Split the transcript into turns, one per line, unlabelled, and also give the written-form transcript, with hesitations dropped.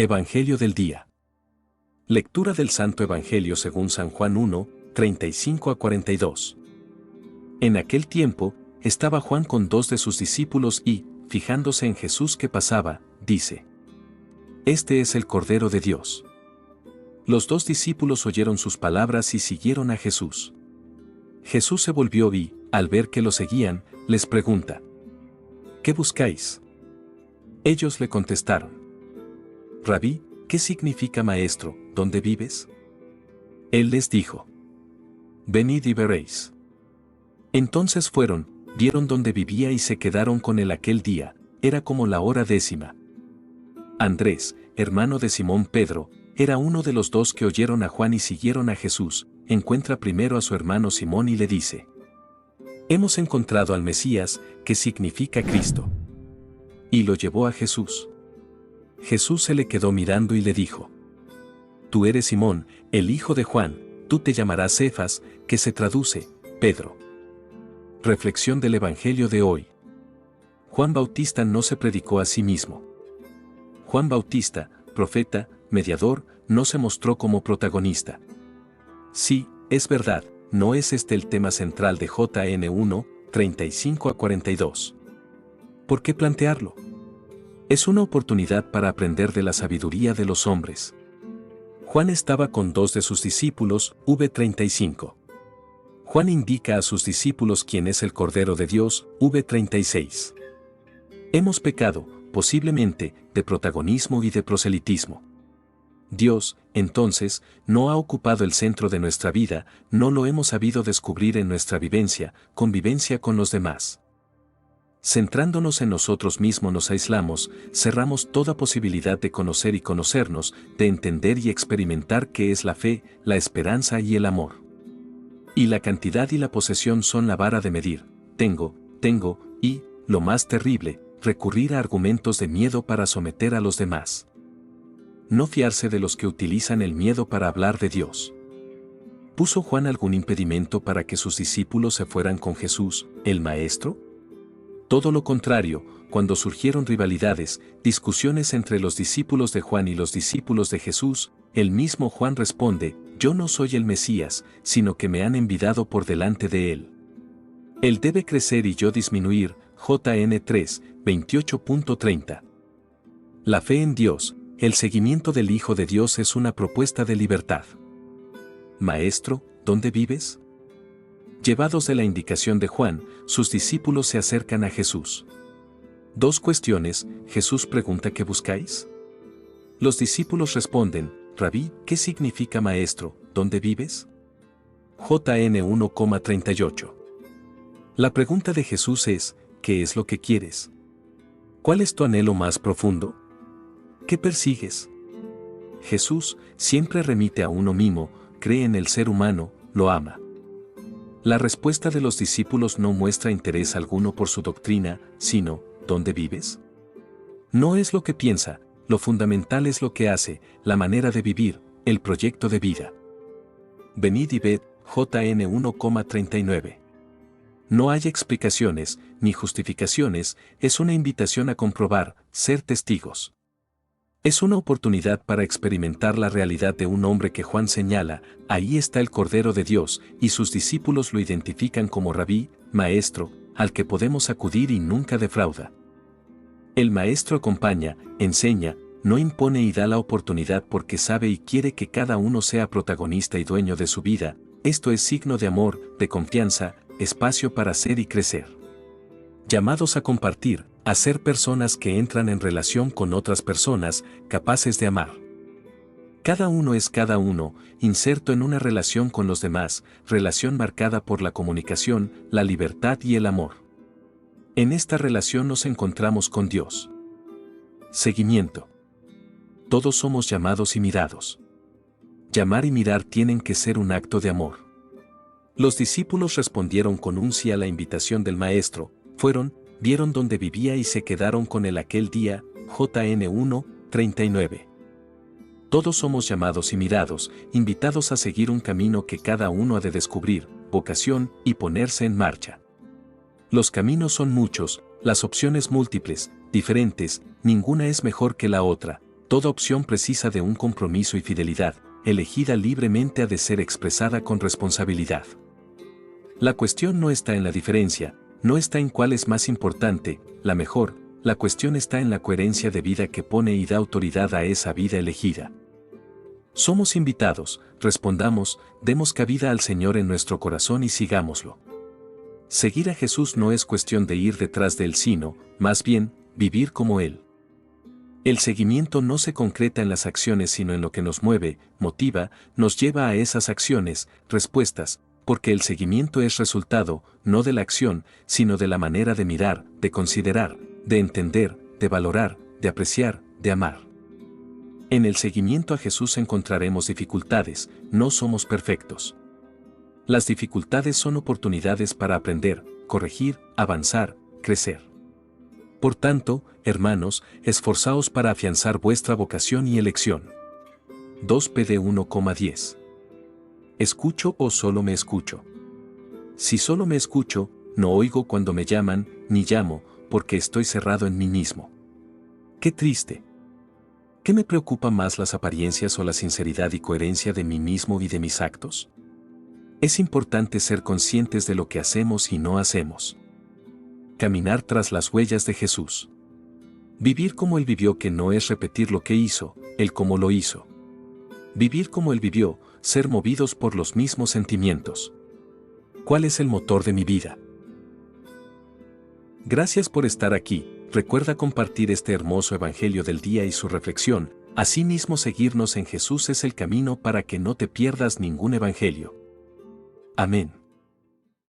Evangelio del día. Lectura del Santo Evangelio según San Juan 1, 35 a 42. En aquel tiempo, estaba Juan con dos de sus discípulos y, fijándose en Jesús que pasaba, dice: Este es el Cordero de Dios. Los dos discípulos oyeron sus palabras y siguieron a Jesús. Jesús se volvió y, al ver que lo seguían, les pregunta: ¿Qué buscáis? Ellos le contestaron: Rabí, ¿qué significa maestro? ¿Dónde vives? Él les dijo: Venid y veréis. Entonces fueron, vieron dónde vivía y se quedaron con él aquel día, era como la hora 10. Andrés, hermano de Simón Pedro, era uno de los dos que oyeron a Juan y siguieron a Jesús. Encuentra primero a su hermano Simón y le dice: Hemos encontrado al Mesías, que significa Cristo. Y lo llevó a Jesús. Jesús se le quedó mirando y le dijo: Tú eres Simón, el hijo de Juan, tú te llamarás Cefas, que se traduce, Pedro. Reflexión del Evangelio de hoy. Juan Bautista no se predicó a sí mismo. Juan Bautista, profeta, mediador, no se mostró como protagonista. Sí, es verdad, no es este el tema central de JN 1, 35 a 42. ¿Por qué plantearlo? Es una oportunidad para aprender de la sabiduría de los hombres. Juan estaba con dos de sus discípulos, v35. Juan indica a sus discípulos quién es el Cordero de Dios, v36. Hemos pecado, posiblemente, de protagonismo y de proselitismo. Dios, entonces, no ha ocupado el centro de nuestra vida, no lo hemos sabido descubrir en nuestra vivencia, convivencia con los demás. Centrándonos en nosotros mismos nos aislamos, cerramos toda posibilidad de conocer y conocernos, de entender y experimentar qué es la fe, la esperanza y el amor. Y la cantidad y la posesión son la vara de medir, tengo, y, lo más terrible, recurrir a argumentos de miedo para someter a los demás. No fiarse de los que utilizan el miedo para hablar de Dios. ¿Puso Juan algún impedimento para que sus discípulos se fueran con Jesús, el Maestro? Todo lo contrario, cuando surgieron rivalidades, discusiones entre los discípulos de Juan y los discípulos de Jesús, el mismo Juan responde: Yo no soy el Mesías, sino que me han enviado por delante de él. Él debe crecer y yo disminuir, JN 3, 28.30. La fe en Dios, el seguimiento del Hijo de Dios es una propuesta de libertad. Maestro, ¿dónde vives? Llevados de la indicación de Juan, sus discípulos se acercan a Jesús. Dos cuestiones. Jesús pregunta: ¿qué buscáis? Los discípulos responden: Rabí, ¿qué significa maestro? ¿Dónde vives? JN 1,38. La pregunta de Jesús es: ¿qué es lo que quieres? ¿Cuál es tu anhelo más profundo? ¿Qué persigues? Jesús siempre remite a uno mismo, cree en el ser humano, lo ama. La respuesta de los discípulos no muestra interés alguno por su doctrina, sino: ¿dónde vives? No es lo que piensa, lo fundamental es lo que hace, la manera de vivir, el proyecto de vida. Venid y ved, JN 1,39. No hay explicaciones, ni justificaciones, es una invitación a comprobar, ser testigos. Es una oportunidad para experimentar la realidad de un hombre que Juan señala: ahí está el Cordero de Dios, y sus discípulos lo identifican como Rabí, maestro, al que podemos acudir y nunca defrauda. El maestro acompaña, enseña, no impone y da la oportunidad porque sabe y quiere que cada uno sea protagonista y dueño de su vida. Esto es signo de amor, de confianza, espacio para ser y crecer. Llamados a compartir, a ser personas que entran en relación con otras personas, capaces de amar. Cada uno es cada uno, inserto en una relación con los demás, relación marcada por la comunicación, la libertad y el amor. En esta relación nos encontramos con Dios. Seguimiento. Todos somos llamados y mirados. Llamar y mirar tienen que ser un acto de amor. Los discípulos respondieron con un sí a la invitación del Maestro, fueron, vieron dónde vivía y se quedaron con él aquel día, JN 1, 39. Todos somos llamados y mirados, invitados a seguir un camino que cada uno ha de descubrir, vocación, y ponerse en marcha. Los caminos son muchos, las opciones múltiples, diferentes, ninguna es mejor que la otra, Toda opción precisa de un compromiso y fidelidad, elegida libremente ha de ser expresada con responsabilidad. La cuestión no está en la diferencia, no está en cuál es más importante, la mejor, la cuestión está en la coherencia de vida que pone y da autoridad a esa vida elegida. Somos invitados, respondamos, demos cabida al Señor en nuestro corazón y sigámoslo. Seguir a Jesús no es cuestión de ir detrás de Él, sino, más bien, vivir como Él. El seguimiento no se concreta en las acciones sino en lo que nos mueve, motiva, nos lleva a esas acciones, respuestas, porque el seguimiento es resultado, no de la acción, sino de la manera de mirar, de considerar, de entender, de valorar, de apreciar, de amar. En el seguimiento a Jesús encontraremos dificultades, no somos perfectos. Las dificultades son oportunidades para aprender, corregir, avanzar, crecer. Por tanto, hermanos, esforzaos para afianzar vuestra vocación y elección. 2 Pedro 1,10. ¿Escucho o solo me escucho? Si solo me escucho, no oigo cuando me llaman, ni llamo, porque estoy cerrado en mí mismo. ¡Qué triste! ¿Qué me preocupa más, las apariencias o la sinceridad y coherencia de mí mismo y de mis actos? Es importante ser conscientes de lo que hacemos y no hacemos. Caminar tras las huellas de Jesús. Vivir como Él vivió, que no es repetir lo que hizo, Él como lo hizo. Vivir como Él vivió, ser movidos por los mismos sentimientos. ¿Cuál es el motor de mi vida? Gracias por estar aquí. Recuerda compartir este hermoso evangelio del día y su reflexión. Asimismo, seguirnos en Jesús es el camino para que no te pierdas ningún evangelio. Amén.